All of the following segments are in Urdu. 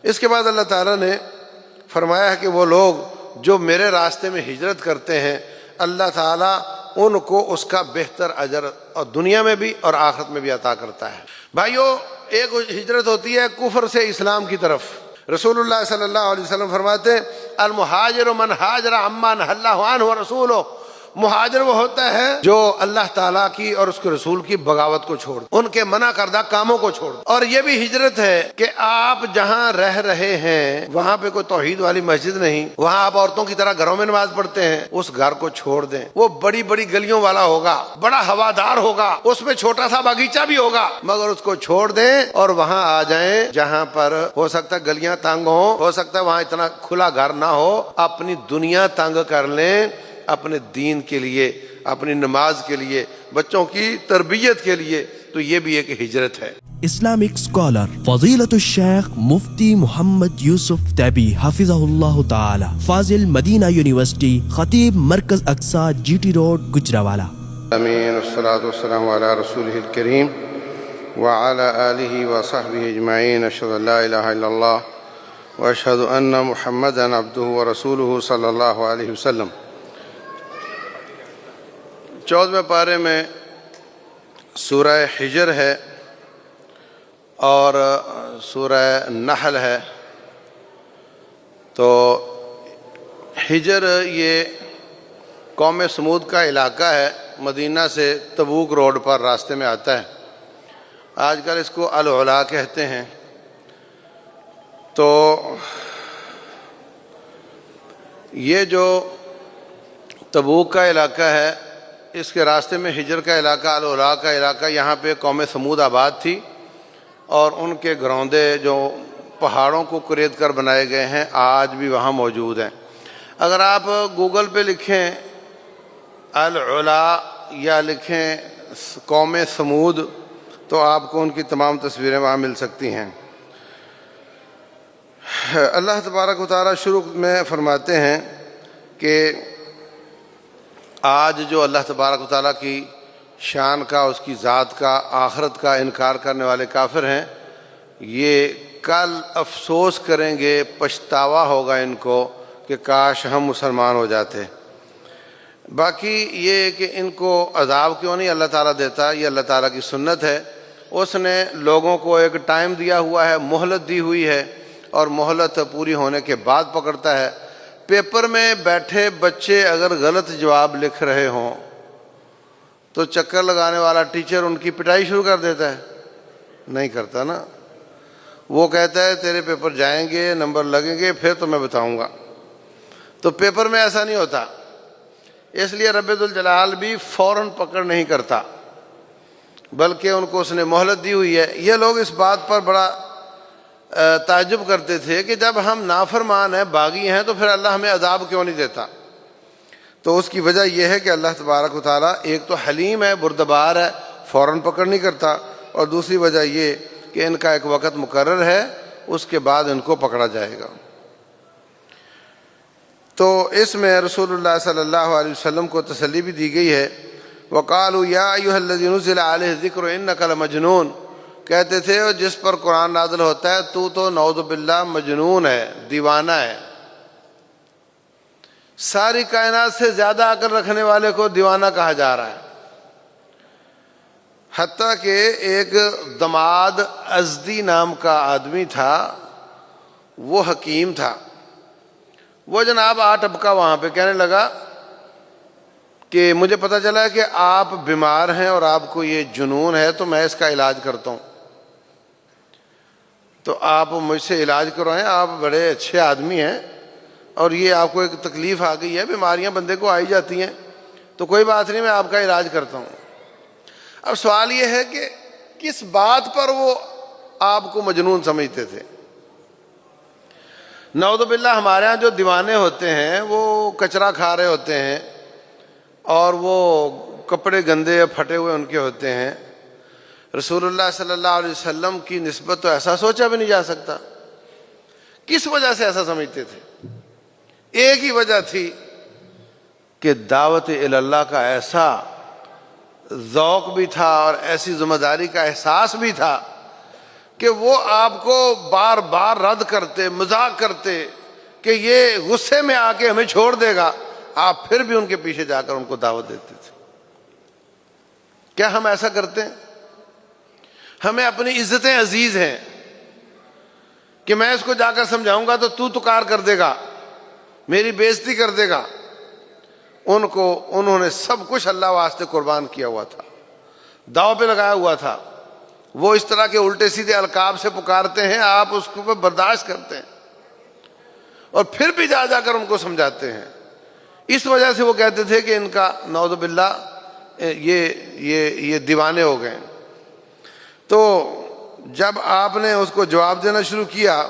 اس کے بعد اللہ تعالیٰ نے فرمایا ہے کہ وہ لوگ جو میرے راستے میں ہجرت کرتے ہیں اللہ تعالیٰ ان کو اس کا بہتر اجر اور دنیا میں بھی اور آخرت میں بھی عطا کرتا ہے۔ بھائیو، ایک ہجرت ہوتی ہے کفر سے اسلام کی طرف۔ رسول اللہ صلی اللہ علیہ وسلم فرماتے ہیں المہاجر من ہاجر عما نہی اللہ عنہ ورسولہ، مہاجر وہ ہوتا ہے جو اللہ تعالیٰ کی اور اس کے رسول کی بغاوت کو چھوڑ، ان کے منع کردہ کاموں کو چھوڑ۔ اور یہ بھی ہجرت ہے کہ آپ جہاں رہ رہے ہیں وہاں پہ کوئی توحید والی مسجد نہیں، وہاں آپ عورتوں کی طرح گھروں میں نماز پڑھتے ہیں، اس گھر کو چھوڑ دیں۔ وہ بڑی بڑی گلیوں والا ہوگا، بڑا ہوادار ہوگا، اس میں چھوٹا سا باغیچہ بھی ہوگا، مگر اس کو چھوڑ دیں اور وہاں آ جائیں جہاں پر ہو سکتا ہے گلیاں تنگ ہوں، ہو سکتا ہے وہاں اتنا کھلا گھر نہ ہو، اپنی دنیا تنگ کر لیں اپنے دین کے لیے، اپنی نماز کے لیے، بچوں کی تربیت کے لیے، تو یہ بھی ایک ہجرت ہے۔ اسلامک اسکالر فضیلت الشیخ مفتی محمد یوسف طیبی حفظہ اللہ تعالی، فاضل مدینہ یونیورسٹی، خطیب مرکز اقصی جی ٹی روڈ گجرانوالہ۔ امین، والصلاة والسلام علی رسولہ الکریم وعلی آلہ وصحبہ اجمعین، اشہد ان لا الہ الا اللہ واشہد ان محمدا عبدہ ورسولہ صلی اللہ علیہ وسلم۔ 14ویں پارے میں سورہ حجر ہے اور سورہ نحل ہے۔ تو حجر یہ قوم سمود کا علاقہ ہے، مدینہ سے تبوک روڈ پر راستے میں آتا ہے، آج کل اس کو العلا کہتے ہیں۔ تو یہ جو تبوک کا علاقہ ہے اس کے راستے میں ہجر کا علاقہ، العلا کا علاقہ، یہاں پہ قوم سمود آباد تھی اور ان کے گروندے جو پہاڑوں کو کرید کر بنائے گئے ہیں آج بھی وہاں موجود ہیں۔ اگر آپ گوگل پہ لکھیں العلا یا لکھیں قوم سمود تو آپ کو ان کی تمام تصویریں وہاں مل سکتی ہیں۔ اللہ تبارک و تعالیٰ شروع میں فرماتے ہیں کہ آج جو اللہ تبارک و تعالیٰ کی شان کا، اس کی ذات کا، آخرت کا انکار کرنے والے کافر ہیں، یہ کل افسوس کریں گے، پچھتاوا ہوگا ان کو کہ کاش ہم مسلمان ہو جاتے۔ باقی یہ کہ ان کو عذاب کیوں نہیں اللہ تعالیٰ دیتا، یہ اللہ تعالیٰ کی سنت ہے۔ اس نے لوگوں کو ایک ٹائم دیا ہوا ہے، مہلت دی ہوئی ہے، اور مہلت پوری ہونے کے بعد پکڑتا ہے۔ پیپر میں بیٹھے بچے اگر غلط جواب لکھ رہے ہوں تو چکر لگانے والا ٹیچر ان کی پٹائی شروع کر دیتا ہے؟ نہیں کرتا نا، وہ کہتا ہے تیرے پیپر جائیں گے، نمبر لگیں گے، پھر تو میں بتاؤں گا۔ تو پیپر میں ایسا نہیں ہوتا، اس لیے رب ذوالجلال بھی فوراً پکڑ نہیں کرتا، بلکہ ان کو اس نے مہلت دی ہوئی ہے۔ یہ لوگ اس بات پر بڑا تعجب کرتے تھے کہ جب ہم نافرمان ہیں، باغی ہیں، تو پھر اللہ ہمیں عذاب کیوں نہیں دیتا؟ تو اس کی وجہ یہ ہے کہ اللہ تبارک و تعالیٰ ایک تو حلیم ہے، بردبار ہے، فوراً پکڑ نہیں کرتا، اور دوسری وجہ یہ کہ ان کا ایک وقت مقرر ہے، اس کے بعد ان کو پکڑا جائے گا۔ تو اس میں رسول اللہ صلی اللہ علیہ وسلم کو تسلی بھی دی گئی ہے۔ وَقَالُوا يَا أَيُّهَا الَّذِي نُزِّلَ عَلَيْهِ الذِّكْرُ إِنَّكَ لَمَجْنُونَ، کہتے تھے جس پر قرآن نازل ہوتا ہے تو نعوذ باللہ مجنون ہے، دیوانہ ہے۔ ساری کائنات سے زیادہ عقل رکھنے والے کو دیوانہ کہا جا رہا ہے۔ حتیٰ کہ ایک دماد ازدی نام کا آدمی تھا، وہ حکیم تھا، وہ جناب ٹپکا وہاں پہ، کہنے لگا کہ مجھے پتہ چلا کہ آپ بیمار ہیں اور آپ کو یہ جنون ہے، تو میں اس کا علاج کرتا ہوں، تو آپ مجھ سے علاج کروائیں، آپ بڑے اچھے آدمی ہیں اور یہ آپ کو ایک تکلیف آ گئی ہے، بیماریاں بندے کو آئی جاتی ہیں، تو کوئی بات نہیں، میں آپ کا علاج کرتا ہوں۔ اب سوال یہ ہے کہ کس بات پر وہ آپ کو مجنون سمجھتے تھے؟ نعوذ باللہ ہمارے ہاں جو دیوانے ہوتے ہیں وہ کچرا کھا رہے ہوتے ہیں اور وہ کپڑے گندے یا پھٹے ہوئے ان کے ہوتے ہیں۔ رسول اللہ صلی اللہ علیہ وسلم کی نسبت تو ایسا سوچا بھی نہیں جا سکتا۔ کس وجہ سے ایسا سمجھتے تھے؟ ایک ہی وجہ تھی کہ دعوت اللہ کا ایسا ذوق بھی تھا اور ایسی ذمہ داری کا احساس بھی تھا کہ وہ آپ کو بار بار رد کرتے، مذاق کرتے کہ یہ غصے میں آ کے ہمیں چھوڑ دے گا، آپ پھر بھی ان کے پیچھے جا کر ان کو دعوت دیتے تھے۔ کیا ہم ایسا کرتے ہیں؟ ہمیں اپنی عزتیں عزیز ہیں کہ میں اس کو جا کر سمجھاؤں گا تو تکار کر دے گا، میری بےزتی کر دے گا۔ انہوں نے سب کچھ اللہ واسطے قربان کیا ہوا تھا، داؤ پہ لگایا ہوا تھا۔ وہ اس طرح کے الٹے سیدھے القاب سے پکارتے ہیں، آپ اس کو برداشت کرتے ہیں اور پھر بھی جا جا کر ان کو سمجھاتے ہیں۔ اس وجہ سے وہ کہتے تھے کہ ان کا نعوذ باللہ یہ دیوانے ہو گئے۔ تو جب آپ نے اس کو جواب دینا شروع کیا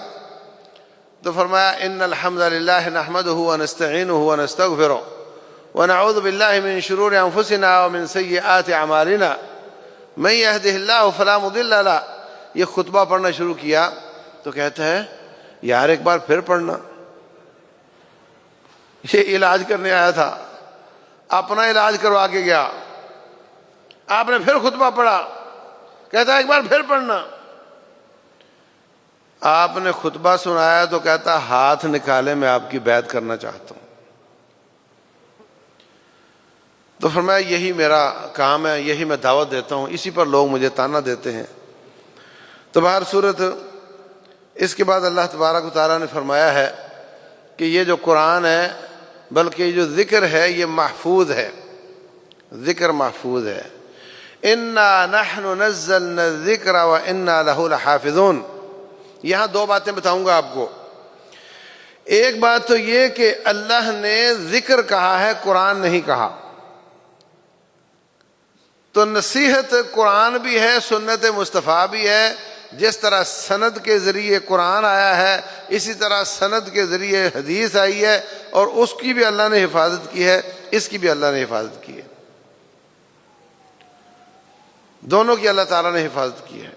تو فرمایا ان الحمد للہ نحمدہ ونستعینہ ونستغفرہ ونعوذ باللہ من شرور انفسنا ومن سیئات اعمالنا من یہدہ اللہ فلا مضل لہ۔ یہ خطبہ پڑھنا شروع کیا تو کہتا ہے یار ایک بار پھر پڑھنا، یہ علاج کرنے آیا تھا، اپنا علاج کروا کے گیا، آپ نے پھر خطبہ پڑھا، کہتا ہے ایک بار پھر پڑھنا۔ آپ نے خطبہ سنایا تو کہتا ہاتھ نکالے میں آپ کی بیعت کرنا چاہتا ہوں۔ تو فرمایا یہی میرا کام ہے، یہی میں دعوت دیتا ہوں، اسی پر لوگ مجھے تانا دیتے ہیں۔ تو بہر صورت اس کے بعد اللہ تبارک و تعالیٰ نے فرمایا ہے کہ یہ جو قرآن ہے بلکہ یہ جو ذکر ہے یہ محفوظ ہے، ذکر محفوظ ہے۔ اِنَّا نَحْنُ نَزَّلْنَا الذِّكْرَ وَإِنَّا لَهُ لَحَافِظُونَ۔ یہاں دو باتیں بتاؤں گا آپ کو۔ ایک بات تو یہ کہ اللہ نے ذکر کہا ہے، قرآن نہیں کہا، تو نصیحت قرآن بھی ہے، سنت مصطفیٰ بھی ہے۔ جس طرح سند کے ذریعے قرآن آیا ہے اسی طرح سند کے ذریعے حدیث آئی ہے، اور اس کی بھی اللہ نے حفاظت کی ہے، اس کی بھی اللہ نے حفاظت کی ہے، دونوں کی اللہ تعالیٰ نے حفاظت کی ہے۔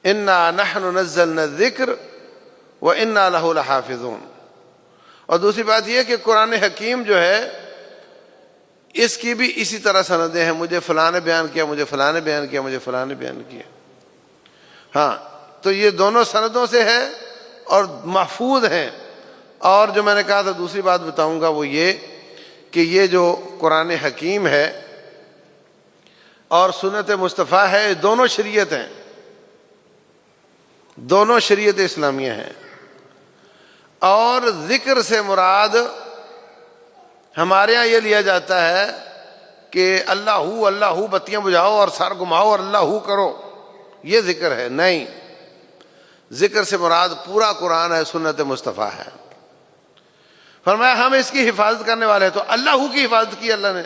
اِنَّا نَحْنُ نَزَّلْنَا الذِّكْرَ وَإِنَّا لَهُ لَحَافِظُونَ۔ اور دوسری بات یہ کہ قرآن حکیم جو ہے اس کی بھی اسی طرح سندیں ہیں، مجھے فلاں نے بیان کیا، مجھے فلاں نے بیان کیا، مجھے فلاں نے بیان کیا۔ ہاں تو یہ دونوں سندوں سے ہے اور محفوظ ہیں۔ اور جو میں نے کہا تھا دوسری بات بتاؤں گا وہ یہ کہ یہ جو قرآن حکیم ہے اور سنت مصطفیٰ ہے، دونوں شریعت ہیں، دونوں شریعت اسلامیہ ہیں۔ اور ذکر سے مراد ہمارے یہاں یہ لیا جاتا ہے کہ اللہ بتیاں بجھاؤ اور سر گھماؤ اور اللہ کرو، یہ ذکر ہے۔ نہیں، ذکر سے مراد پورا قرآن ہے، سنت مصطفیٰ ہے۔ فرمایا ہم اس کی حفاظت کرنے والے ہیں، تو اللہ کی حفاظت کی اللہ نے۔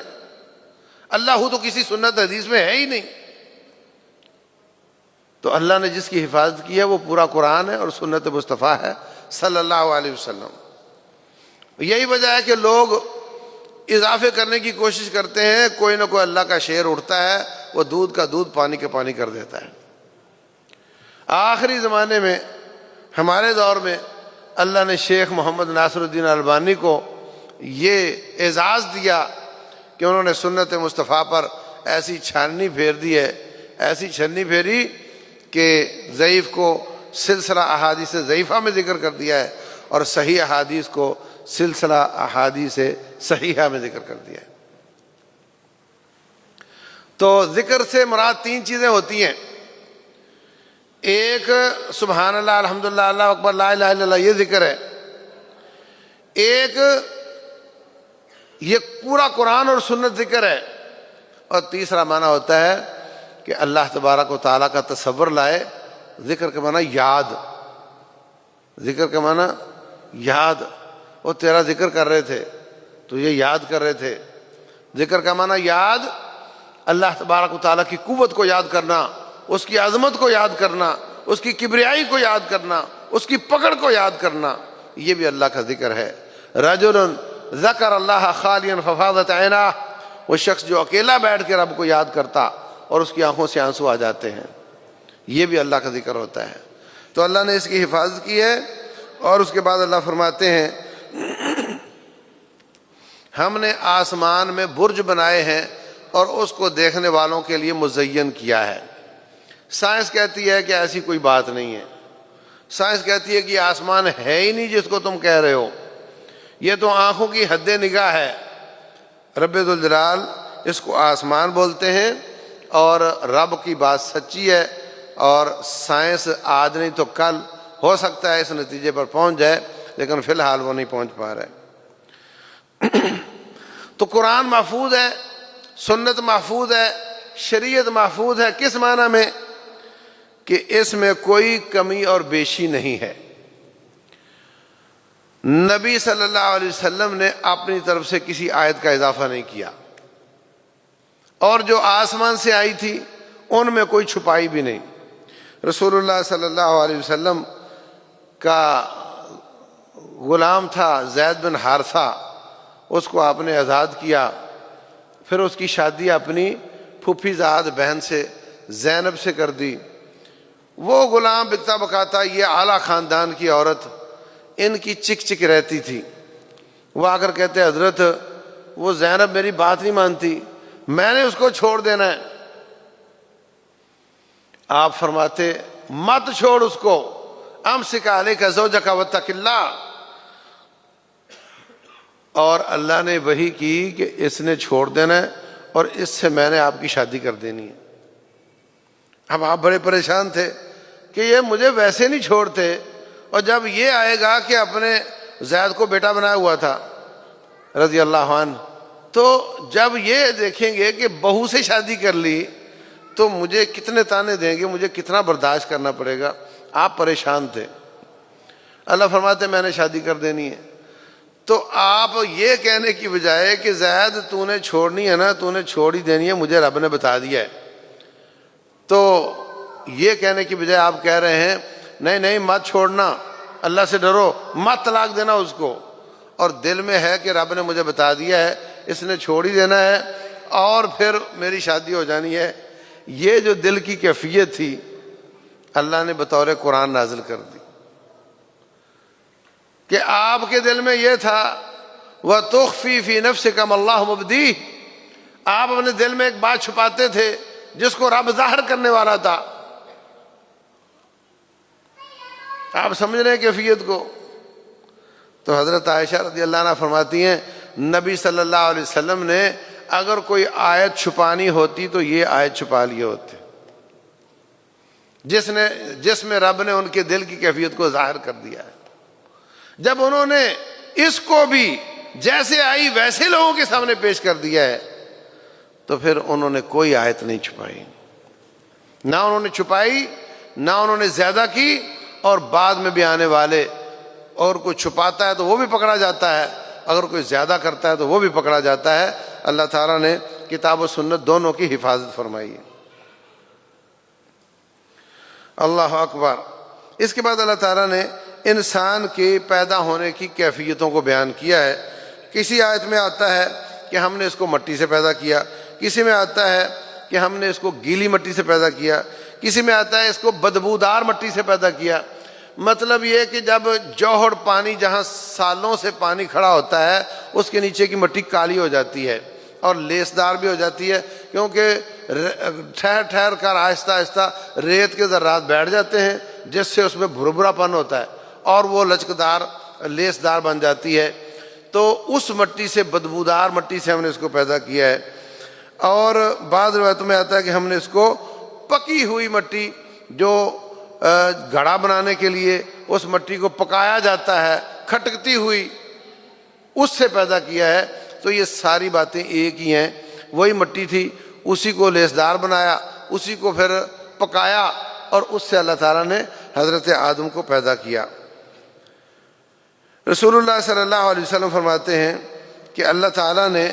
اللہ تو کسی سنت حدیث میں ہے ہی نہیں، تو اللہ نے جس کی حفاظت کی ہے وہ پورا قرآن ہے اور سنت مصطفیٰ ہے صلی اللہ علیہ وسلم۔ یہی وجہ ہے کہ لوگ اضافے کرنے کی کوشش کرتے ہیں، کوئی نہ کوئی اللہ کا شعر اٹھتا ہے، وہ دودھ کا دودھ پانی کا پانی کر دیتا ہے۔ آخری زمانے میں ہمارے دور میں اللہ نے شیخ محمد ناصر الدین البانی کو یہ اعزاز دیا کہ انہوں نے سنت مصطفیٰ پر ایسی چھاننی پھیر دی ہے، ایسی چھنی پھیری کہ ضعیف کو سلسلہ احادیث ضعیفہ میں ذکر کر دیا ہے اور صحیح احادیث کو سلسلہ احادیث صحیحہ میں ذکر کر دیا ہے۔ تو ذکر سے مراد تین چیزیں ہوتی ہیں، ایک سبحان اللہ، الحمدللہ، اللہ اکبر، لا الہ الا اللہ، یہ ذکر ہے۔ ایک یہ پورا قرآن اور سنت ذکر ہے، اور تیسرا معنی ہوتا ہے کہ اللہ تبارک و تعالیٰ کا تصور لائے۔ ذکر کا معنی یاد، ذکر کا معنی یاد، وہ تیرا ذکر کر رہے تھے تو یہ یاد کر رہے تھے۔ ذکر کا معنی یاد، اللہ تبارک و تعالیٰ کی قوت کو یاد کرنا، اس کی عظمت کو یاد کرنا، اس کی کبریائی کو یاد کرنا، اس کی پکڑ کو یاد کرنا، یہ بھی اللہ کا ذکر ہے۔ رجل ذکر اللہ خالیا ففاضت عیناہ، وہ شخص جو اکیلا بیٹھ کے رب کو یاد کرتا اور اس کی آنکھوں سے آنسو آ جاتے ہیں، یہ بھی اللہ کا ذکر ہوتا ہے۔ تو اللہ نے اس کی حفاظت کی ہے۔ اور اس کے بعد اللہ فرماتے ہیں ہم نے آسمان میں برج بنائے ہیں اور اس کو دیکھنے والوں کے لیے مزین کیا ہے۔ سائنس کہتی ہے کہ ایسی کوئی بات نہیں ہے، سائنس کہتی ہے کہ یہ آسمان ہے ہی نہیں جس کو تم کہہ رہے ہو، یہ تو آنکھوں کی حد نگاہ ہے۔ رب ذوالجلال اس کو آسمان بولتے ہیں، اور رب کی بات سچی ہے، اور سائنس آج نہیں تو کل ہو سکتا ہے اس نتیجے پر پہنچ جائے، لیکن فی الحال وہ نہیں پہنچ پا رہا ہے۔ تو قرآن محفوظ ہے، سنت محفوظ ہے، شریعت محفوظ ہے، کس معنی میں؟ کہ اس میں کوئی کمی اور بیشی نہیں ہے۔ نبی صلی اللہ علیہ وسلم نے اپنی طرف سے کسی آیت کا اضافہ نہیں کیا، اور جو آسمان سے آئی تھی ان میں کوئی چھپائی بھی نہیں۔ رسول اللہ صلی اللہ علیہ وسلم کا غلام تھا زید بن حارثہ، اس کو آپ نے آزاد کیا، پھر اس کی شادی اپنی پھوپھی زاد بہن سے زینب سے کر دی۔ وہ غلام بکتا بکاتا یہ اعلیٰ خاندان کی عورت ان کی چک چک رہتی تھی، وہ آ کر کہتے حضرت وہ زینب میری بات نہیں مانتی، میں نے اس کو چھوڑ دینا ہے۔ آپ فرماتے مت چھوڑ اس کو، امسک علیک زوجک واتق اللہ، اور اللہ نے وحی کی کہ اس نے چھوڑ دینا ہے اور اس سے میں نے آپ کی شادی کر دینی ہے۔ اب آپ بڑے پریشان تھے کہ یہ مجھے ویسے نہیں چھوڑتے، اور جب یہ آئے گا کہ اپنے زید کو بیٹا بنایا ہوا تھا رضی اللہ عنہ، تو جب یہ دیکھیں گے کہ بہو سے شادی کر لی تو مجھے کتنے تانے دیں گے، مجھے کتنا برداشت کرنا پڑے گا۔ آپ پریشان تھے۔ اللہ فرماتے میں نے شادی کر دینی ہے۔ تو آپ یہ کہنے کی بجائے کہ زید تو نے چھوڑنی ہے نا، تو نے چھوڑ ہی دینی ہے، مجھے رب نے بتا دیا ہے، تو یہ کہنے کی بجائے آپ کہہ رہے ہیں نہیں نہیں مت چھوڑنا، اللہ سے ڈرو، مت طلاق دینا اس کو، اور دل میں ہے کہ رب نے مجھے بتا دیا ہے اس نے چھوڑ ہی دینا ہے اور پھر میری شادی ہو جانی ہے۔ یہ جو دل کی کیفیت تھی اللہ نے بطور قرآن نازل کر دی کہ آپ کے دل میں یہ تھا وَتُخْفِي فِي نَفْسِكَ مَا اللَّهُ مُبْدِيهِ، آپ اپنے دل میں ایک بات چھپاتے تھے جس کو رب ظاہر کرنے والا تھا۔ آپ سمجھ رہے ہیں کیفیت کو؟ تو حضرت عائشہ رضی اللہ عنہ فرماتی ہیں نبی صلی اللہ علیہ وسلم نے اگر کوئی آیت چھپانی ہوتی تو یہ آیت چھپا لیے ہوتے، جس میں رب نے ان کے دل کی کیفیت کو ظاہر کر دیا ہے۔ جب انہوں نے اس کو بھی جیسے آئی ویسے لوگوں کے سامنے پیش کر دیا ہے تو پھر انہوں نے کوئی آیت نہیں چھپائی، نہ انہوں نے چھپائی نہ انہوں نے زیادہ کی، اور بعد میں بھی آنے والے اور کوئی چھپاتا ہے تو وہ بھی پکڑا جاتا ہے، اگر کوئی زیادہ کرتا ہے تو وہ بھی پکڑا جاتا ہے۔ اللہ تعالیٰ نے کتاب و سنت دونوں کی حفاظت فرمائی ہے۔ اللہ اکبر۔ اس کے بعد اللہ تعالیٰ نے انسان کے پیدا ہونے کی کیفیتوں کو بیان کیا ہے۔ کسی آیت میں آتا ہے کہ ہم نے اس کو مٹی سے پیدا کیا، کسی میں آتا ہے کہ ہم نے اس کو گیلی مٹی سے پیدا کیا، کسی میں آتا ہے اس کو بدبودار مٹی سے پیدا کیا۔ مطلب یہ کہ جب جوہر پانی جہاں سالوں سے پانی کھڑا ہوتا ہے اس کے نیچے کی مٹی کالی ہو جاتی ہے اور لیسدار بھی ہو جاتی ہے، کیونکہ ٹھہر ٹھہر کر آہستہ آہستہ ریت کے ذرات بیٹھ جاتے ہیں جس سے اس میں بھربھرا پن ہوتا ہے اور وہ لچکدار لیسدار بن جاتی ہے۔ تو اس مٹی سے، بدبودار مٹی سے ہم نے اس کو پیدا کیا ہے۔ اور بعض روایتوں میں آتا ہے کہ ہم نے اس کو پکی ہوئی مٹی، جو گھڑا بنانے کے لیے اس مٹی کو پکایا جاتا ہے کھٹکتی ہوئی، اس سے پیدا کیا ہے۔ تو یہ ساری باتیں ایک ہی ہیں، وہی مٹی تھی، اسی کو لیسدار بنایا، اسی کو پھر پکایا، اور اس سے اللہ تعالیٰ نے حضرت آدم کو پیدا کیا۔ رسول اللہ صلی اللہ علیہ وسلم فرماتے ہیں کہ اللہ تعالیٰ نے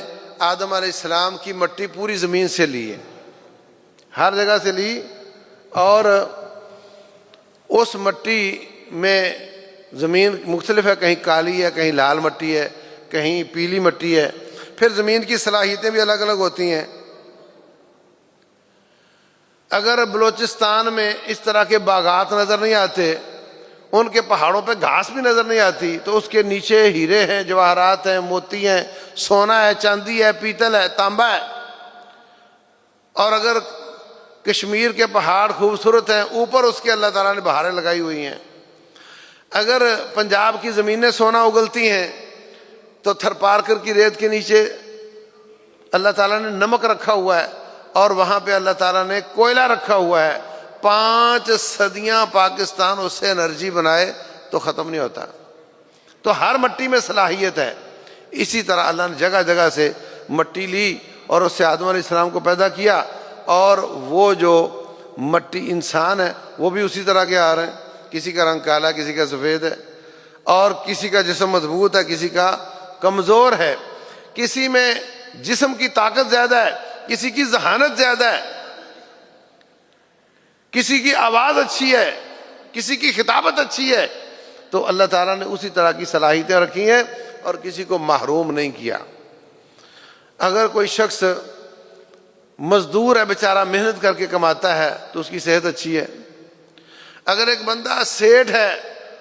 آدم علیہ السلام کی مٹی پوری زمین سے لی ہے، ہر جگہ سے لی، اور اس مٹی میں زمین مختلف ہے، کہیں کالی ہے، کہیں لال مٹی ہے، کہیں پیلی مٹی ہے، پھر زمین کی صلاحیتیں بھی الگ الگ ہوتی ہیں۔ اگر بلوچستان میں اس طرح کے باغات نظر نہیں آتے، ان کے پہاڑوں پہ گھاس بھی نظر نہیں آتی، تو اس کے نیچے ہیرے ہیں، جواہرات ہیں، موتی ہیں، سونا ہے، چاندی ہے، پیتل ہے، تانبا ہے۔ اور اگر کشمیر کے پہاڑ خوبصورت ہیں، اوپر اس کے اللہ تعالیٰ نے بہاریں لگائی ہوئی ہیں۔ اگر پنجاب کی زمینیں سونا اگلتی ہیں تو تھر پارکر کی ریت کے نیچے اللہ تعالیٰ نے نمک رکھا ہوا ہے، اور وہاں پہ اللہ تعالیٰ نے کوئلہ رکھا ہوا ہے۔ 5 صدیاں پاکستان اس سے انرجی بنائے تو ختم نہیں ہوتا۔ تو ہر مٹی میں صلاحیت ہے۔ اسی طرح اللہ نے جگہ جگہ سے مٹی لی اور اس سے آدم علیہ السلام کو پیدا کیا، اور وہ جو مٹی انسان ہے وہ بھی اسی طرح کے آ رہے ہیں، کسی کا رنگ کالا، کسی کا سفید ہے، اور کسی کا جسم مضبوط ہے، کسی کا کمزور ہے، کسی میں جسم کی طاقت زیادہ ہے، کسی کی ذہانت زیادہ ہے، کسی کی آواز اچھی ہے، کسی کی خطابت اچھی ہے۔ تو اللہ تعالیٰ نے اسی طرح کی صلاحیتیں رکھی ہیں اور کسی کو محروم نہیں کیا۔ اگر کوئی شخص مزدور ہے، بیچارہ محنت کر کے کماتا ہے، تو اس کی صحت اچھی ہے۔ اگر ایک بندہ سیٹھ ہے،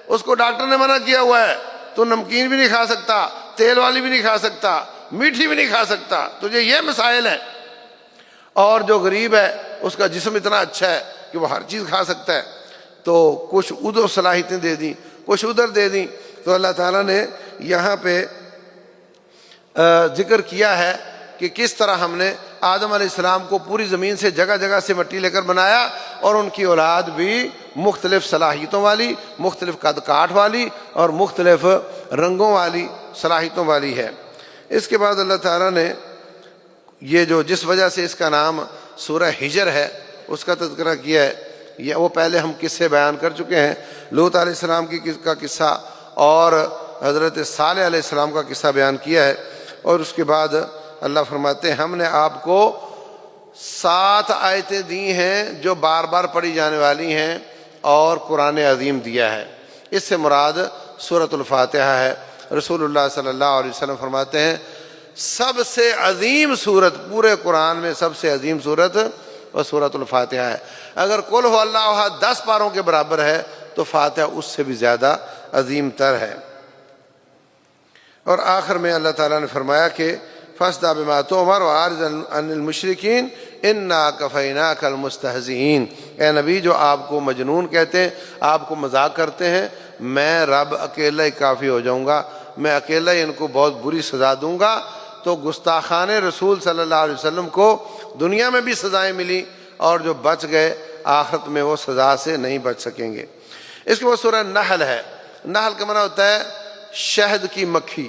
اس کو ڈاکٹر نے منع کیا ہوا ہے، تو نمکین بھی نہیں کھا سکتا، تیل والی بھی نہیں کھا سکتا، میٹھی بھی نہیں کھا سکتا، تجھے یہ مسائل ہیں۔ اور جو غریب ہے اس کا جسم اتنا اچھا ہے کہ وہ ہر چیز کھا سکتا ہے، تو کچھ ادھر صلاحیتیں دے دیں، کچھ ادھر دے دیں۔ تو اللہ تعالیٰ نے یہاں پہ ذکر کیا ہے کہ کس طرح ہم نے آدم علیہ السلام کو پوری زمین سے جگہ جگہ سے مٹی لے کر بنایا، اور ان کی اولاد بھی مختلف صلاحیتوں والی، مختلف قد کاٹ والی اور مختلف رنگوں والی صلاحیتوں والی ہے۔ اس کے بعد اللہ تعالیٰ نے یہ جو جس وجہ سے اس کا نام سورہ ہجر ہے اس کا تذکرہ کیا ہے، یہ وہ پہلے ہم قصے بیان کر چکے ہیں۔ لوط علیہ السلام کا قصہ اور حضرت صالح علیہ السلام کا قصہ بیان کیا ہے، اور اس کے بعد اللہ فرماتے ہیں ہم نے آپ کو 7 آیتیں دی ہیں جو بار بار پڑھی جانے والی ہیں، اور قرآن عظیم دیا ہے۔ اس سے مراد سورۃ الفاتحہ ہے۔ رسول اللہ صلی اللہ علیہ وسلم فرماتے ہیں سب سے عظیم سورت پورے قرآن میں، سب سے عظیم سورت وہ سورۃ الفاتحہ ہے۔ اگر قل هو اللہ احد 10 پاروں کے برابر ہے تو فاتحہ اس سے بھی زیادہ عظیم تر ہے۔ اور آخر میں اللہ تعالیٰ نے فرمایا کہ فاصدع بما تؤمر واعرض عن المشرکین انا کفیناک المستہزئین۔ اے نبی، جو آپ کو مجنون کہتے ہیں، آپ کو مذاق کرتے ہیں، میں رب اکیلا ہی کافی ہو جاؤں گا، میں اکیلا ہی ان کو بہت بری سزا دوں گا۔ تو گستاخان رسول صلی اللہ علیہ وسلم کو دنیا میں بھی سزائیں ملی، اور جو بچ گئے آخرت میں وہ سزا سے نہیں بچ سکیں گے۔ اس کے بعد سورہ نحل ہے۔ نحل کا معنی ہوتا ہے شہد کی مکھی،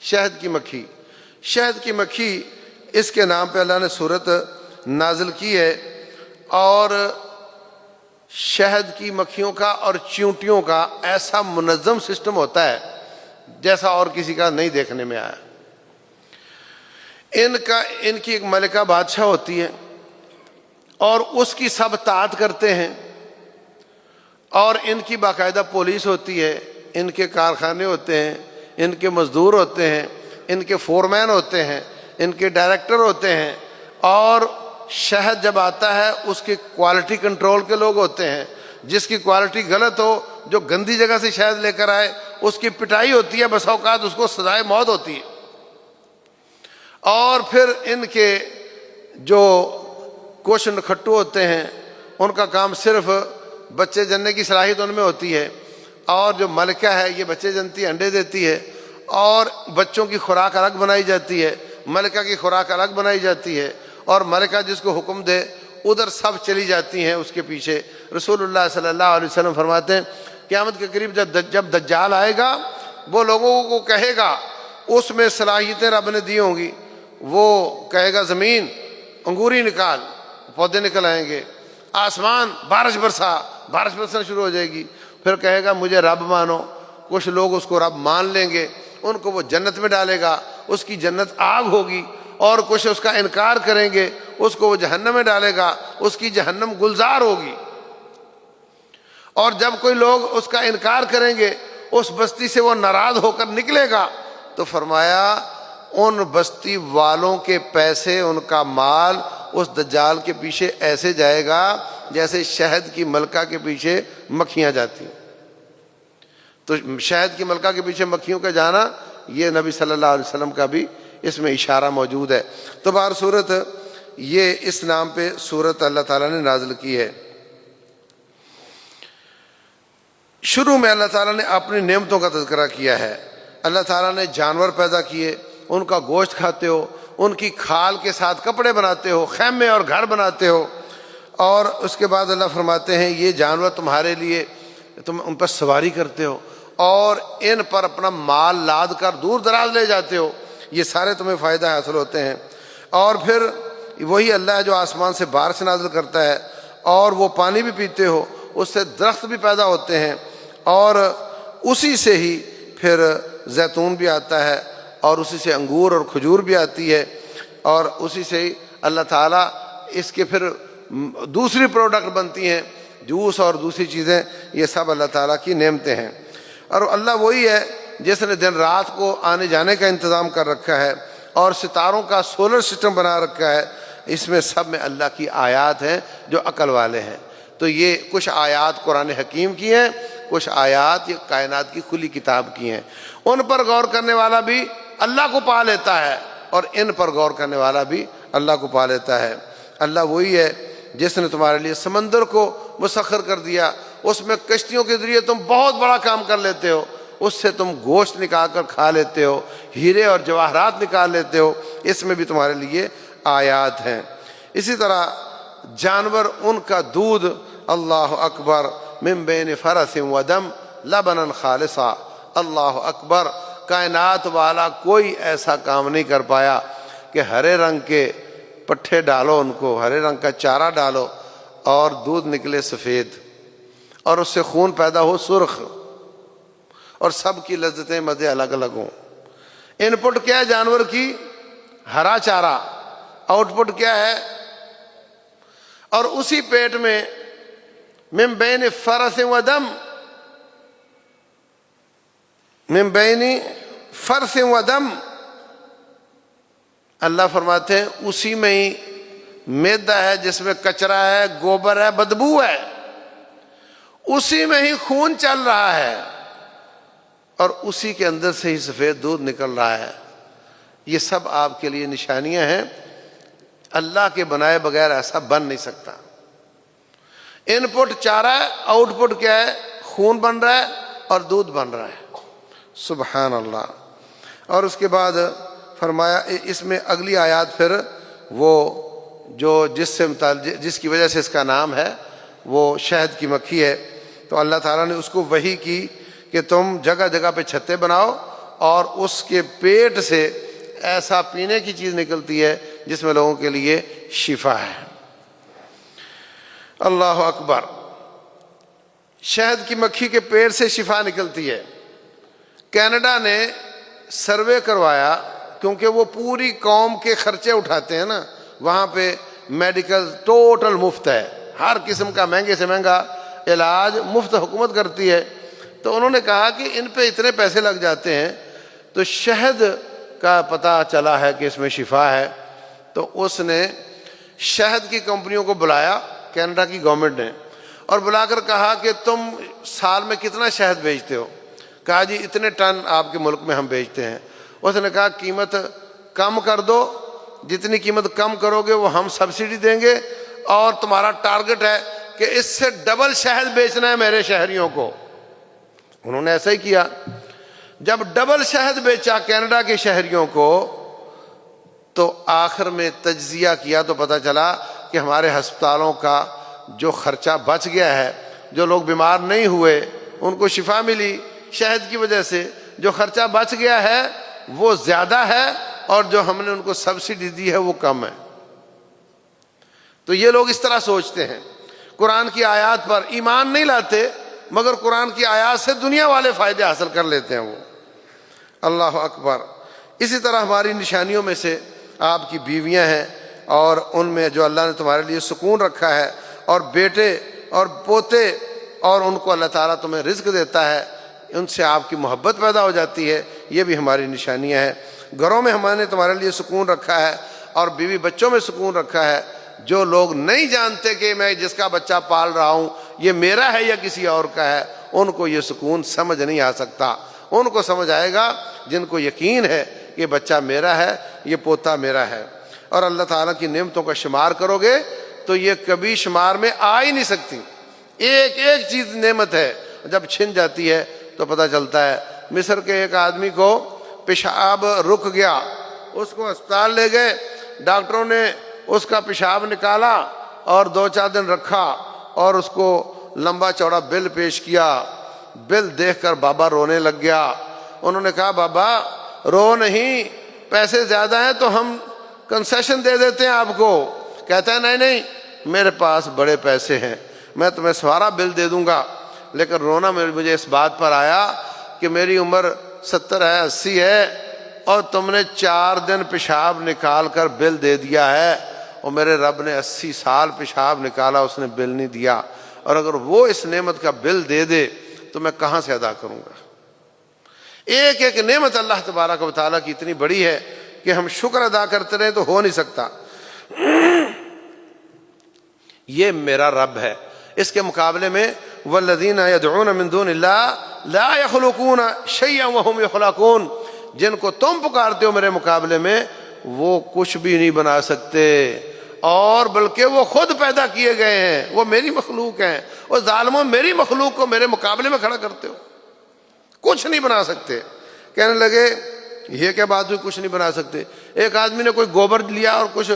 شہد کی مکھی۔ شہد کی مکھی، اس کے نام پہ اللہ نے سورت نازل کی ہے، اور شہد کی مکھیوں کا اور چیونٹیوں کا ایسا منظم سسٹم ہوتا ہے جیسا اور کسی کا نہیں دیکھنے میں آیا۔ ان کی ایک ملکہ بادشاہ ہوتی ہے، اور اس کی سب اطاعت کرتے ہیں، اور ان کی باقاعدہ پولیس ہوتی ہے، ان کے کارخانے ہوتے ہیں، ان کے مزدور ہوتے ہیں، ان کے فورمین ہوتے ہیں، ان کے ڈائریکٹر ہوتے ہیں، اور شہد جب آتا ہے اس کی کوالٹی کنٹرول کے لوگ ہوتے ہیں۔ جس کی کوالٹی غلط ہو، جو گندی جگہ سے شہد لے کر آئے، اس کی پٹائی ہوتی ہے، بسا اوقات اس کو سزائے موت ہوتی ہے۔ اور پھر ان کے جو کچھ نکھٹو ہوتے ہیں، ان کا کام صرف بچے جننے کی صلاحیت ان میں ہوتی ہے، اور جو ملکہ ہے یہ بچے جنتی انڈے دیتی ہے، اور بچوں کی خوراک الگ بنائی جاتی ہے، ملکہ کی خوراک الگ بنائی جاتی ہے، اور ملکہ جس کو حکم دے ادھر سب چلی جاتی ہیں اس کے پیچھے۔ رسول اللہ صلی اللہ علیہ وسلم فرماتے ہیں قیامت کے قریب جب دجال آئے گا، وہ لوگوں کو کہے گا، اس میں صلاحیتیں رب نے دی ہوں گی، وہ کہے گا زمین انگوری نکال، پودے نکل آئیں گے، آسمان بارش برسنا شروع ہو جائے گی، پھر کہے گا مجھے رب مانو، کچھ لوگ اس کو رب مان لیں گے، ان کو وہ جنت میں ڈالے گا، اس کی جنت آگ ہوگی، اور کچھ اس کا انکار کریں گے، اس کو وہ جہنم میں ڈالے گا، اس کی جہنم گلزار ہوگی۔ اور جب کوئی لوگ اس کا انکار کریں گے، اس بستی سے وہ ناراض ہو کر نکلے گا، تو فرمایا ان بستی والوں کے پیسے، ان کا مال اس دجال کے پیچھے ایسے جائے گا جیسے شہد کی ملکہ کے پیچھے مکھیاں جاتی ہیں۔ تو شہد کی ملکہ کے پیچھے مکھیوں کا جانا، یہ نبی صلی اللہ علیہ وسلم کا بھی اس میں اشارہ موجود ہے۔ تو بہر صورت یہ اس نام پہ سورت اللہ تعالیٰ نے نازل کی ہے۔ شروع میں اللہ تعالیٰ نے اپنی نعمتوں کا تذکرہ کیا ہے۔ اللہ تعالیٰ نے جانور پیدا کیے، ان کا گوشت کھاتے ہو، ان کی کھال کے ساتھ کپڑے بناتے ہو، خیمے اور گھر بناتے ہو، اور اس کے بعد اللہ فرماتے ہیں یہ جانور تمہارے لیے، تم ان پر سواری کرتے ہو اور ان پر اپنا مال لاد کر دور دراز لے جاتے ہو، یہ سارے تمہیں فائدہ حاصل ہوتے ہیں۔ اور پھر وہی اللہ ہے جو آسمان سے بارش نازل کرتا ہے، اور وہ پانی بھی پیتے ہو، اس سے درخت بھی پیدا ہوتے ہیں، اور اسی سے ہی پھر زیتون بھی آتا ہے، اور اسی سے انگور اور کھجور بھی آتی ہے، اور اسی سے ہی اللہ تعالیٰ اس کے پھر دوسری پروڈکٹ بنتی ہیں، جوس اور دوسری چیزیں، یہ سب اللہ تعالیٰ کی نعمتیں ہیں۔ اور اللہ وہی ہے جس نے دن رات کو آنے جانے کا انتظام کر رکھا ہے اور ستاروں کا سولر سسٹم بنا رکھا ہے، اس میں سب میں اللہ کی آیات ہیں جو عقل والے ہیں۔ تو یہ کچھ آیات قرآن حکیم کی ہیں، کچھ آیات یہ کائنات کی کھلی کتاب کی ہیں، ان پر غور کرنے والا بھی اللہ کو پا لیتا ہے اور ان پر غور کرنے والا بھی اللہ کو پا لیتا ہے۔ اللہ وہی ہے جس نے تمہارے لیے سمندر کو مسخر کر دیا، اس میں کشتیوں کے ذریعے تم بہت بڑا کام کر لیتے ہو، اس سے تم گوشت نکال کر کھا لیتے ہو، ہیرے اور جواہرات نکال لیتے ہو، اس میں بھی تمہارے لیے آیات ہیں۔ اسی طرح جانور، ان کا دودھ، اللہ اکبر، من بین فرث و دم لبنا خالصا، اللہ اکبر، کائنات والا کوئی ایسا کام نہیں کر پایا کہ ہرے رنگ کے پٹھے ڈالو، ان کو ہرے رنگ کا چارہ ڈالو اور دودھ نکلے سفید، اور اس سے خون پیدا ہو سرخ، اور سب کی لذتیں مزے الگ الگ ہوں۔ ان پٹ کیا ہے جانور کی؟ ہرا چارہ، آؤٹ پٹ کیا ہے؟ اور اسی پیٹ میں من بین فرث و دم، من بین فرث و دم، اللہ فرماتے ہیں اسی میں ہی میدا ہے جس میں کچرا ہے، گوبر ہے، بدبو ہے، اسی میں ہی خون چل رہا ہے، اور اسی کے اندر سے ہی سفید دودھ نکل رہا ہے۔ یہ سب آپ کے لیے نشانیاں ہیں، اللہ کے بنائے بغیر ایسا بن نہیں سکتا۔ ان پٹ چارہ ہے، آؤٹ پٹ کیا ہے؟ خون بن رہا ہے اور دودھ بن رہا ہے، سبحان اللہ۔ اور اس کے بعد فرمایا اس میں اگلی آیات پھر وہ جو جس کی وجہ سے اس کا نام ہے وہ شہد کی مکھی ہے، تو اللہ تعالیٰ نے اس کو وحی کی کہ تم جگہ جگہ پہ چھتے بناؤ اور اس کے پیٹ سے ایسا پینے کی چیز نکلتی ہے جس میں لوگوں کے لیے شفا ہے۔ اللہ اکبر، شہد کی مکھی کے پیٹ سے شفا نکلتی ہے۔ کینیڈا نے سروے کروایا، کیونکہ وہ پوری قوم کے خرچے اٹھاتے ہیں نا، وہاں پہ میڈیکل ٹوٹل مفت ہے، ہر قسم کا مہنگے سے مہنگا علاج مفت حکومت کرتی ہے۔ تو انہوں نے کہا کہ ان پہ اتنے پیسے لگ جاتے ہیں، تو شہد کا پتہ چلا ہے کہ اس میں شفا ہے، تو اس نے شہد کی کمپنیوں کو بلایا، کینیڈا کی گورنمنٹ نے، اور بلا کر کہا کہ تم سال میں کتنا شہد بیچتے ہو؟ کہا جی اتنے ٹن آپ کے ملک میں ہم بیچتے ہیں۔ اس نے کہا قیمت کم کر دو، جتنی قیمت کم کرو گے وہ ہم سبسڈی دیں گے، اور تمہارا ٹارگٹ ہے کہ اس سے ڈبل شہد بیچنا ہے میرے شہریوں کو۔ انہوں نے ایسا ہی کیا، جب ڈبل شہد بیچا کینیڈا کے شہریوں کو، تو آخر میں تجزیہ کیا تو پتہ چلا کہ ہمارے ہسپتالوں کا جو خرچہ بچ گیا ہے، جو لوگ بیمار نہیں ہوئے ان کو شفا ملی شہد کی وجہ سے، جو خرچہ بچ گیا ہے وہ زیادہ ہے، اور جو ہم نے ان کو سبسڈی دی ہے وہ کم ہے۔ تو یہ لوگ اس طرح سوچتے ہیں، قرآن کی آیات پر ایمان نہیں لاتے، مگر قرآن کی آیات سے دنیا والے فائدے حاصل کر لیتے ہیں وہ۔ اللہ اکبر۔ اسی طرح ہماری نشانیوں میں سے آپ کی بیویاں ہیں، اور ان میں جو اللہ نے تمہارے لیے سکون رکھا ہے، اور بیٹے اور پوتے، اور ان کو اللہ تعالیٰ تمہیں رزق دیتا ہے، ان سے آپ کی محبت پیدا ہو جاتی ہے، یہ بھی ہماری نشانیاں ہیں۔ گھروں میں ہم نے تمہارے لیے سکون رکھا ہے، اور بیوی بچوں میں سکون رکھا ہے۔ جو لوگ نہیں جانتے کہ میں جس کا بچہ پال رہا ہوں یہ میرا ہے یا کسی اور کا ہے، ان کو یہ سکون سمجھ نہیں آ سکتا۔ ان کو سمجھ آئے گا جن کو یقین ہے کہ بچہ میرا ہے، یہ پوتا میرا ہے۔ اور اللہ تعالیٰ کی نعمتوں کا شمار کرو گے تو یہ کبھی شمار میں آ ہی نہیں سکتی. ایک ایک چیز نعمت ہے، جب چھن جاتی ہے تو پتہ چلتا ہے. مصر کے ایک آدمی کو پیشاب رک گیا، اس کو اسپتال لے گئے، ڈاکٹروں نے اس کا پیشاب نکالا اور 2-4 دن رکھا اور اس کو لمبا چوڑا بل پیش کیا. بل دیکھ کر بابا رونے لگ گیا. انہوں نے کہا بابا رو نہیں، پیسے زیادہ ہیں تو ہم کنسیشن دے دیتے ہیں آپ کو. کہتا ہے نہیں نہیں، میرے پاس بڑے پیسے ہیں، میں تمہیں سارا بل دے دوں گا. لیکن رونا مجھے اس بات پر آیا کہ میری عمر 70 ہے 80 ہے اور تم نے 4 دن پیشاب نکال کر بل دے دیا ہے، اور میرے رب نے 80 سال پیشاب نکالا، اس نے بل نہیں دیا. اور اگر وہ اس نعمت کا بل دے دے تو میں کہاں سے ادا کروں گا. ایک ایک نعمت اللہ تبارک و تعالیٰ کی اتنی بڑی ہے کہ ہم شکر ادا کرتے رہیں تو ہو نہیں سکتا. یہ میرا رب ہے. اس کے مقابلے میں والذین یدعون من دون اللہ لا یخلقون شیئا وهم یخلقون، جن کو تم پکارتے ہو میرے مقابلے میں وہ کچھ بھی نہیں بنا سکتے، اور بلکہ وہ خود پیدا کیے گئے ہیں، وہ میری مخلوق ہیں. اور ظالموں، میری مخلوق کو میرے مقابلے میں کھڑا کرتے ہو، کچھ نہیں بنا سکتے. کہنے لگے یہ کیا بات ہوئی، کچھ نہیں بنا سکتے. ایک آدمی نے کوئی گوبر لیا اور کچھ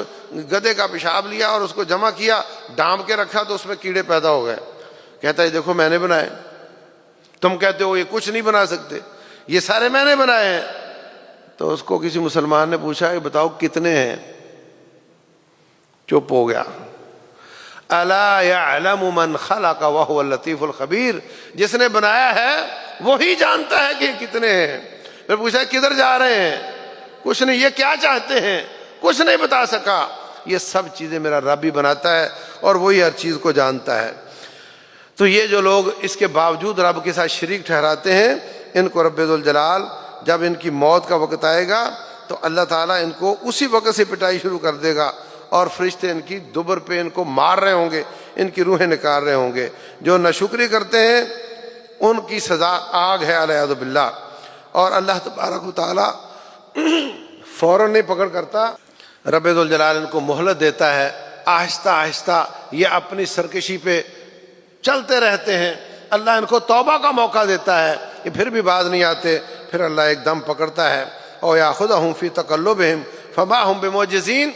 گدھے کا پیشاب لیا اور اس کو جمع کیا، ڈانپ کے رکھا تو اس میں کیڑے پیدا ہو گئے. کہتا ہے دیکھو میں نے بنائے، تم کہتے ہو یہ کچھ نہیں بنا سکتے، یہ سارے میں نے بنائے ہیں. تو اس کو کسی مسلمان نے پوچھا کہ بتاؤ کتنے ہیں؟ چپ ہو گیا. الا یعلم من خلق وهو اللطیف الخبیر، جس نے بنایا ہے وہی جانتا ہے کہ کتنے ہیں. پھر پوچھا کدھر جا رہے ہیں؟ کچھ نہیں. یہ کیا چاہتے ہیں؟ کچھ نہیں بتا سکا. یہ سب چیزیں میرا رب ہی بناتا ہے اور وہی ہر چیز کو جانتا ہے. تو یہ جو لوگ اس کے باوجود رب کے ساتھ شریک ٹھہراتے ہیں، ان کو رب ذوالجلال جب ان کی موت کا وقت آئے گا تو اللہ تعالیٰ ان کو اسی وقت سے پٹائی شروع کر دے گا، اور فرشتے ان کی دبر پہ ان کو مار رہے ہوں گے، ان کی روحیں نکال رہے ہوں گے. جو ناشکری کرتے ہیں ان کی سزا آگ ہے علیہ باللہ. اور اللہ تبارک و تعالیٰ فوراً نہیں پکڑ کرتا، رب ذوالجلال ان کو مہلت دیتا ہے. آہستہ آہستہ یہ اپنی سرکشی پہ چلتے رہتے ہیں. اللہ ان کو توبہ کا موقع دیتا ہے کہ پھر بھی باز نہیں آتے. پھر اللہ ایک دم پکڑتا ہے، او یاخذہم فی تقلبہم فما ہم بمعجزین.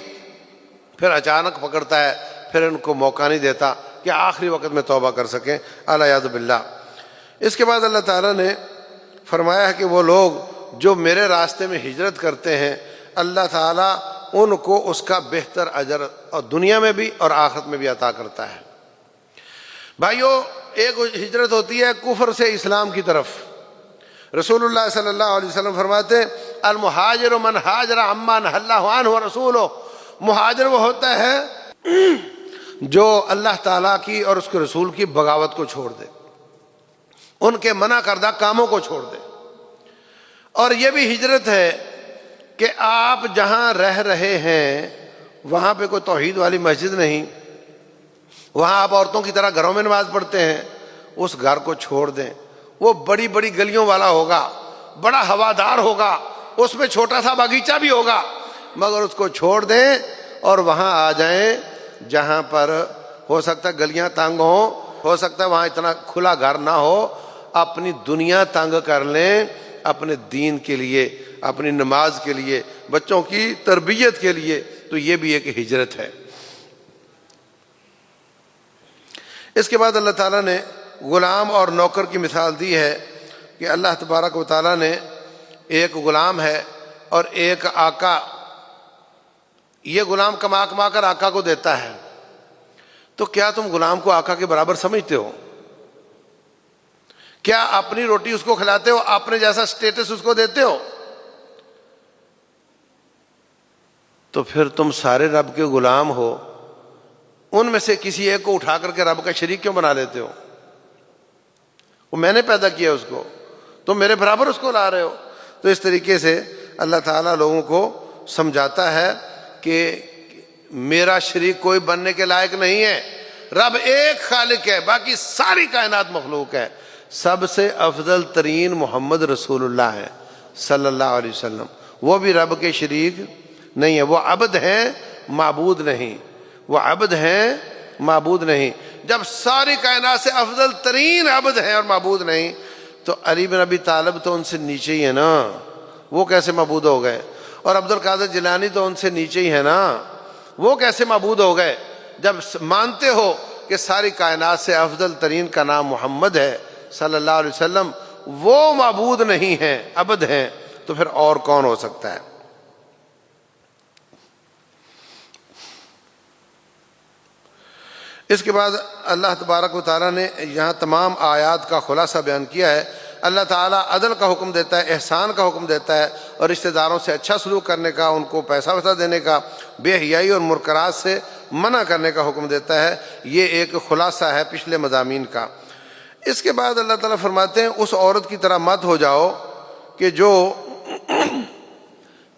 پھر اچانک پکڑتا ہے، پھر ان کو موقع نہیں دیتا کہ آخری وقت میں توبہ کر سکیں. الیاذ باللہ. اس کے بعد اللہ تعالیٰ نے فرمایا ہے کہ وہ لوگ جو میرے راستے میں ہجرت کرتے ہیں اللہ تعالیٰ ان کو اس کا بہتر اجر اور دنیا میں بھی اور آخرت میں بھی عطا کرتا ہے. بھائیو، ایک ہجرت ہوتی ہے کفر سے اسلام کی طرف. رسول اللہ صلی اللہ علیہ وسلم فرماتے ہیں المہاجر من ہاجر عما نہی اللہ عنہ ورسولہ. مہاجر وہ ہوتا ہے جو اللہ تعالیٰ کی اور اس کے رسول کی بغاوت کو چھوڑ دے، ان کے منع کردہ کاموں کو چھوڑ دے. اور یہ بھی ہجرت ہے کہ آپ جہاں رہ رہے ہیں وہاں پہ کوئی توحید والی مسجد نہیں، وہاں آپ عورتوں کی طرح گھروں میں نماز پڑھتے ہیں، اس گھر کو چھوڑ دیں. وہ بڑی بڑی گلیوں والا ہوگا، بڑا ہوادار ہوگا، اس میں چھوٹا سا باغیچہ بھی ہوگا، مگر اس کو چھوڑ دیں اور وہاں آ جائیں جہاں پر ہو سکتا ہے گلیاں تنگ ہوں، ہو سکتا ہے وہاں اتنا کھلا گھر نہ ہو. اپنی دنیا تنگ کر لیں اپنے دین کے لیے، اپنی نماز کے لیے، بچوں کی تربیت کے لیے. تو یہ بھی ایک ہجرت ہے. اس کے بعد اللہ تعالیٰ نے غلام اور نوکر کی مثال دی ہے کہ اللہ تبارک و تعالیٰ نے ایک غلام ہے اور ایک آقا. یہ غلام کما کما کر آقا کو دیتا ہے. تو کیا تم غلام کو آقا کے برابر سمجھتے ہو؟ کیا اپنی روٹی اس کو کھلاتے ہو؟ اپنے جیسا سٹیٹس اس کو دیتے ہو؟ تو پھر تم سارے رب کے غلام ہو، ان میں سے کسی ایک کو اٹھا کر کے رب کا شریک کیوں بنا لیتے ہو؟ وہ میں نے پیدا کیا اس کو، تم میرے برابر اس کو لا رہے ہو. تو اس طریقے سے اللہ تعالیٰ لوگوں کو سمجھاتا ہے کہ میرا شریک کوئی بننے کے لائق نہیں ہے. رب ایک خالق ہے، باقی ساری کائنات مخلوق ہے. سب سے افضل ترین محمد رسول اللہ ہے صلی اللہ علیہ وسلم. وہ بھی رب کے شریک نہیں ہے، وہ عبد ہیں معبود نہیں، وہ عبد ہیں معبود نہیں۔ جب ساری کائنات سے افضل ترین عبد ہیں اور معبود نہیں، تو علی بن ابی طالب تو ان سے نیچے ہی ہے نا، وہ کیسے معبود ہو گئے؟ اور عبد القادر جیلانی تو ان سے نیچے ہی ہے نا، وہ کیسے معبود ہو گئے؟ جب مانتے ہو کہ ساری کائنات سے افضل ترین کا نام محمد ہے صلی اللہ علیہ وسلم، وہ معبود نہیں ہیں، عبد ہیں، تو پھر اور کون ہو سکتا ہے؟ اس کے بعد اللہ تبارک و تعالیٰ نے یہاں تمام آیات کا خلاصہ بیان کیا ہے۔ اللہ تعالیٰ عدل کا حکم دیتا ہے، احسان کا حکم دیتا ہے، اور رشتہ داروں سے اچھا سلوک کرنے کا، ان کو پیسہ ویسہ دینے کا، بے حیائی اور منکرات سے منع کرنے کا حکم دیتا ہے۔ یہ ایک خلاصہ ہے پچھلے مضامین کا۔ اس کے بعد اللہ تعالیٰ فرماتے ہیں اس عورت کی طرح مت ہو جاؤ کہ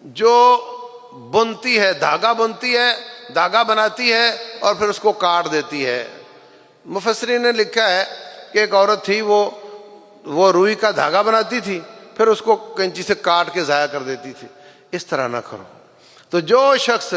جو بنتی ہے، دھاگا بنتی ہے، دھاگا بناتی ہے اور پھر اس کو کاٹ دیتی ہے۔ مفسرین نے لکھا ہے کہ ایک عورت تھی، وہ روئی کا دھاگا بناتی تھی، پھر اس کو کینچی سے کاٹ کے ضائع کر دیتی تھی۔ اس طرح نہ کرو۔ تو جو شخص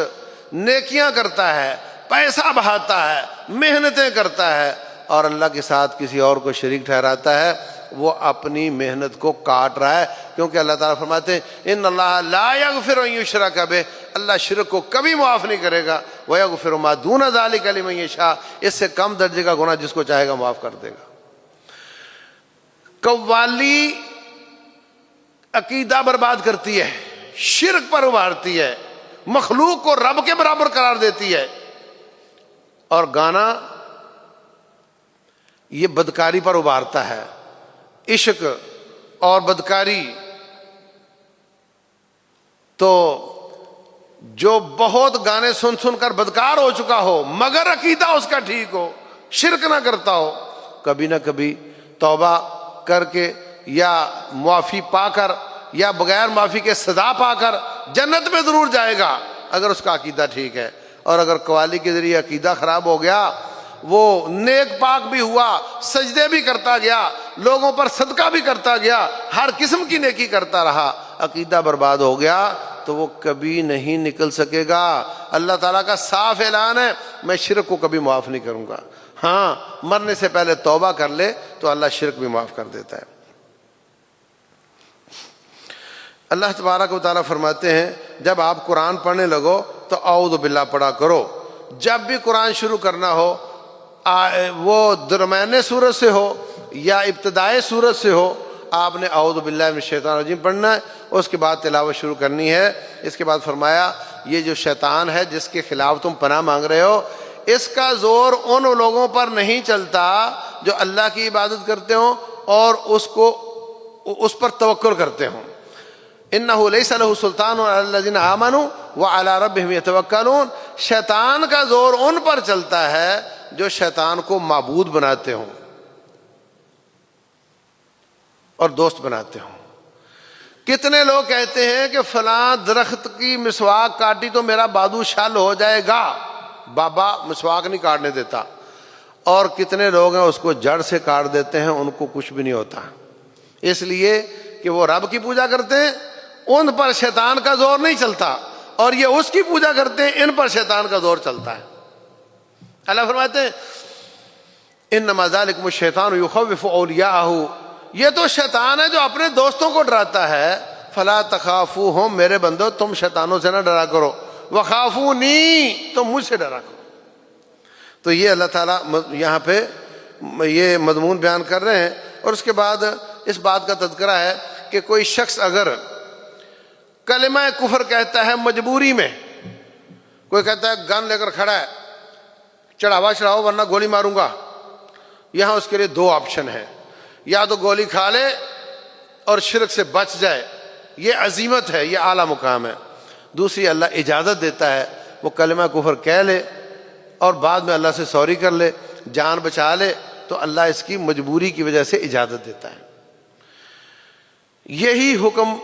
نیکیاں کرتا ہے، پیسہ بہاتا ہے، محنتیں کرتا ہے اور اللہ کے ساتھ کسی اور کو شریک ٹھہراتا ہے، وہ اپنی محنت کو کاٹ رہا ہے، کیونکہ اللہ تعالیٰ فرماتے ہیں ان اللہ لا یغفر ان یشرک بہ، اللہ شرک کو کبھی معاف نہیں کرے گا، ویغفر ما دون ذلک لمن یشاء، اس سے کم درجے کا گناہ جس کو چاہے گا معاف کر دے گا۔ قوالی عقیدہ برباد کرتی ہے، شرک پر ابھارتی ہے، مخلوق کو رب کے برابر قرار دیتی ہے، اور گانا یہ بدکاری پر ابھارتا ہے، عشق اور بدکاری۔ تو جو بہت گانے سن سن کر بدکار ہو چکا ہو مگر عقیدہ اس کا ٹھیک ہو، شرک نہ کرتا ہو، کبھی نہ کبھی توبہ کر کے یا معافی پا کر یا بغیر معافی کے سزا پا کر جنت میں ضرور جائے گا اگر اس کا عقیدہ ٹھیک ہے۔ اور اگر قوالی کے ذریعے عقیدہ خراب ہو گیا، وہ نیک پاک بھی ہوا، سجدے بھی کرتا گیا، لوگوں پر صدقہ بھی کرتا گیا، ہر قسم کی نیکی کرتا رہا، عقیدہ برباد ہو گیا تو وہ کبھی نہیں نکل سکے گا۔ اللہ تعالیٰ کا صاف اعلان ہے میں شرک کو کبھی معاف نہیں کروں گا۔ ہاں، مرنے سے پہلے توبہ کر لے تو اللہ شرک بھی معاف کر دیتا ہے۔ اللہ تبارک و تعالیٰ فرماتے ہیں جب آپ قرآن پڑھنے لگو تو اعوذ باللہ پڑھا کرو۔ جب بھی قرآن شروع کرنا ہو، وہ درمیانے سورت سے ہو یا ابتدائی سورت سے ہو، آپ نے اعوذ باللہ من الشیطان الرجیم پڑھنا ہے، اس کے بعد تلاوت شروع کرنی ہے۔ اس کے بعد فرمایا یہ جو شیطان ہے جس کے خلاف تم پناہ مانگ رہے ہو، اس کا زور ان لوگوں پر نہیں چلتا جو اللہ کی عبادت کرتے ہوں اور اس پر توکل کرتے ہوں۔ انہ لیس لہ سلطان علی الذین آمنوا وعلی ربہم یتوکلون، شیطان کا زور ان پر چلتا ہے جو شیطان کو معبود بناتے ہوں اور دوست بناتے ہوں۔ کتنے لوگ کہتے ہیں کہ فلاں درخت کی مسواک کاٹی تو میرا بادو شل ہو جائے گا، بابا مسواک نہیں کاٹنے دیتا، اور کتنے لوگ ہیں اس کو جڑ سے کاٹ دیتے ہیں، ان کو کچھ بھی نہیں ہوتا، اس لیے کہ وہ رب کی پوجا کرتے ہیں، ان پر شیطان کا زور نہیں چلتا، اور یہ اس کی پوجا کرتے ہیں، ان پر شیطان کا زور چلتا ہے۔ اللہ فرماتے ہیں انما ذالکم الشیطان یخوف اولیاءہ، یہ تو شیطان ہے جو اپنے دوستوں کو ڈراتا ہے۔ فلا تخافوہم، میرے بندو تم شیطانوں سے نہ ڈرا کرو، وخافونی، تم مجھ سے ڈرا کرو۔ تو یہ اللہ تعالیٰ یہاں پہ یہ مضمون بیان کر رہے ہیں، اور اس کے بعد اس بات کا تذکرہ ہے کہ کوئی شخص اگر کلمہ کفر کہتا ہے مجبوری میں، کوئی کہتا ہے گن لے کر کھڑا ہے، چڑھاوا چڑھاؤ ورنہ گولی ماروں گا، یہاں اس کے لیے دو آپشن ہیں، یا تو گولی کھا لے اور شرک سے بچ جائے، یہ عزیمت ہے، یہ اعلیٰ مقام ہے۔ دوسری، اللہ اجازت دیتا ہے وہ کلمہ کفر کہہ لے اور بعد میں اللہ سے سوری کر لے، جان بچا لے، تو اللہ اس کی مجبوری کی وجہ سے اجازت دیتا ہے۔ یہی حکم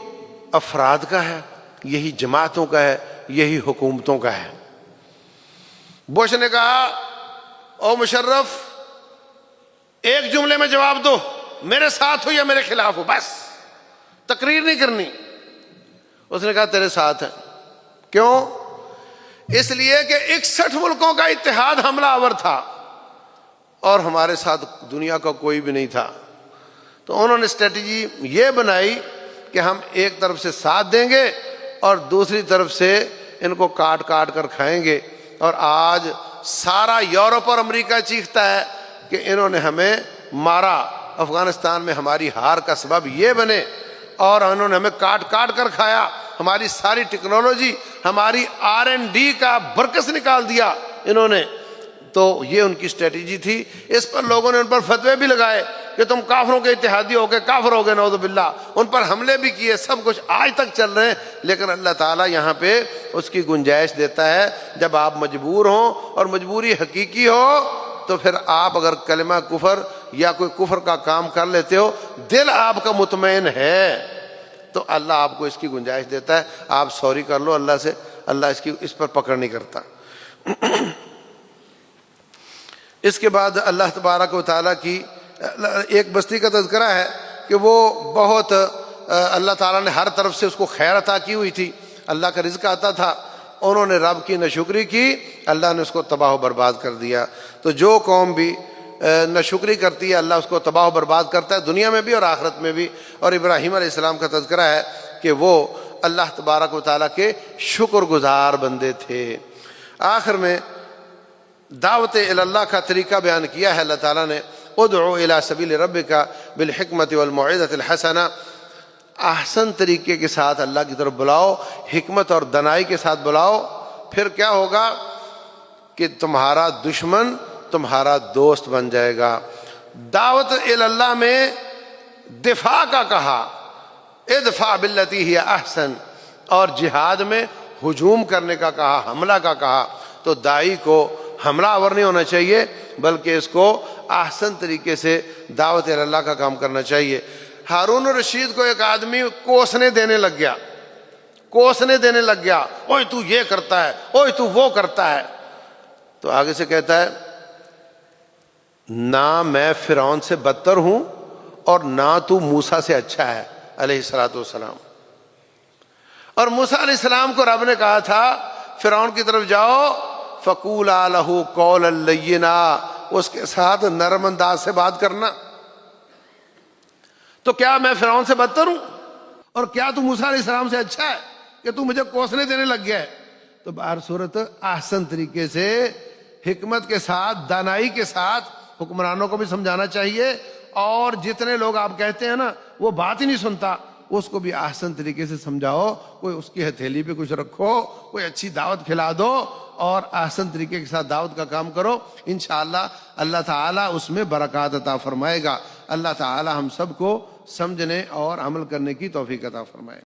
افراد کا ہے، یہی جماعتوں کا ہے، یہی حکومتوں کا ہے۔ بش نے کہا او مشرف ایک جملے میں جواب دو، میرے ساتھ ہو یا میرے خلاف ہو، بس تقریر نہیں کرنی۔ اس نے کہا تیرے ساتھ ہے۔ کیوں؟ اس لیے کہ 61 ملکوں کا اتحاد حملہ آور تھا اور ہمارے ساتھ دنیا کا کوئی بھی نہیں تھا. تو انہوں نے اسٹریٹجی یہ بنائی کہ ہم ایک طرف سے ساتھ دیں گے اور دوسری طرف سے ان کو کاٹ کاٹ کر کھائیں گے. اور آج سارا یورپ اور امریکہ چیختا ہے کہ انہوں نے ہمیں مارا، افغانستان میں ہماری ہار کا سبب یہ بنے اور انہوں نے ہمیں کاٹ کاٹ کر کھایا، ہماری ساری ٹیکنالوجی، ہماری R&D کا برکس نکال دیا انہوں نے. تو یہ ان کی اسٹریٹجی تھی. اس پر لوگوں نے ان پر فتوے بھی لگائے کہ تم کافروں کے اتحادی ہو گئے، کافر ہو گئے، نعوذ باللہ. ان پر حملے بھی کیے، سب کچھ آج تک چل رہے ہیں. لیکن اللہ تعالیٰ یہاں پہ اس کی گنجائش دیتا ہے. جب آپ مجبور ہوں اور مجبوری حقیقی ہو تو پھر آپ اگر کلمہ کفر یا کوئی کفر کا کام کر لیتے ہو، دل آپ کا مطمئن ہے، تو اللہ آپ کو اس کی گنجائش دیتا ہے. آپ سوری کر لو اللہ سے، اللہ اس پر پکڑ نہیں کرتا. اس کے بعد اللہ تبارک و تعالیٰ کی ایک بستی کا تذکرہ ہے کہ وہ بہت اللہ تعالیٰ نے ہر طرف سے اس کو خیر عطا کی ہوئی تھی، اللہ کا رزق آتا تھا. انہوں نے رب کی ناشکری کی، اللہ نے اس کو تباہ و برباد کر دیا. تو جو قوم بھی ناشکری کرتی ہے اللہ اس کو تباہ و برباد کرتا ہے، دنیا میں بھی اور آخرت میں بھی. اور ابراہیم علیہ السلام کا تذکرہ ہے کہ وہ اللہ تبارک و تعالیٰ کے شکر گزار بندے تھے. آخر میں دعوت اللہ کا طریقہ بیان کیا ہے اللہ تعالیٰ نے. ادعو الی سبیل ربک بالحکمت والموعظۃ الحسنہ، احسن طریقے کے ساتھ اللہ کی طرف بلاؤ، حکمت اور دنائی کے ساتھ بلاؤ. پھر کیا ہوگا کہ تمہارا دشمن تمہارا دوست بن جائے گا. دعوت اللہ میں دفاع کا کہا، ادفع باللتی ہی احسن، اور جہاد میں ہجوم کرنے کا کہا، حملہ کا کہا. تو داعی کو حملہ آور نہیں ہونا چاہیے بلکہ اس کو احسن طریقے سے دعوت اللہ کا کام کرنا چاہیے. ہارون الرشید کو ایک آدمی کوسنے دینے لگ گیا، اوئے تو یہ کرتا ہے، اوئے تو وہ کرتا ہے. تو آگے سے کہتا ہے نہ میں فرعون سے بدتر ہوں اور نہ تو موسیٰ سے اچھا ہے علیہ الصلوۃ والسلام. اور موسیٰ علیہ السلام کو رب نے کہا تھا فرعون کی طرف جاؤ، فقولا لہ قولا لینا، اس کے ساتھ نرم انداز سے بات کرنا. تو کیا میں فرعون سے بدتر ہوں اور کیا تو موسیٰ علیہ السلام سے اچھا ہے کہ تو مجھے کوسنے دینے لگ گیا ہے؟ تو بہر صورت احسن طریقے سے حکمت کے ساتھ دانائی کے ساتھ حکمرانوں کو بھی سمجھانا چاہیے. اور جتنے لوگ آپ کہتے ہیں نا وہ بات ہی نہیں سنتا، اس کو بھی احسن طریقے سے سمجھاؤ. کوئی اس کی ہتھیلی پہ کچھ رکھو، کوئی اچھی دعوت کھلا دو اور احسن طریقے کے ساتھ دعوت کا کام کرو. انشاءاللہ اللہ تعالیٰ اس میں برکات عطا فرمائے گا. اللہ تعالیٰ ہم سب کو سمجھنے اور عمل کرنے کی توفیق عطا فرمائے.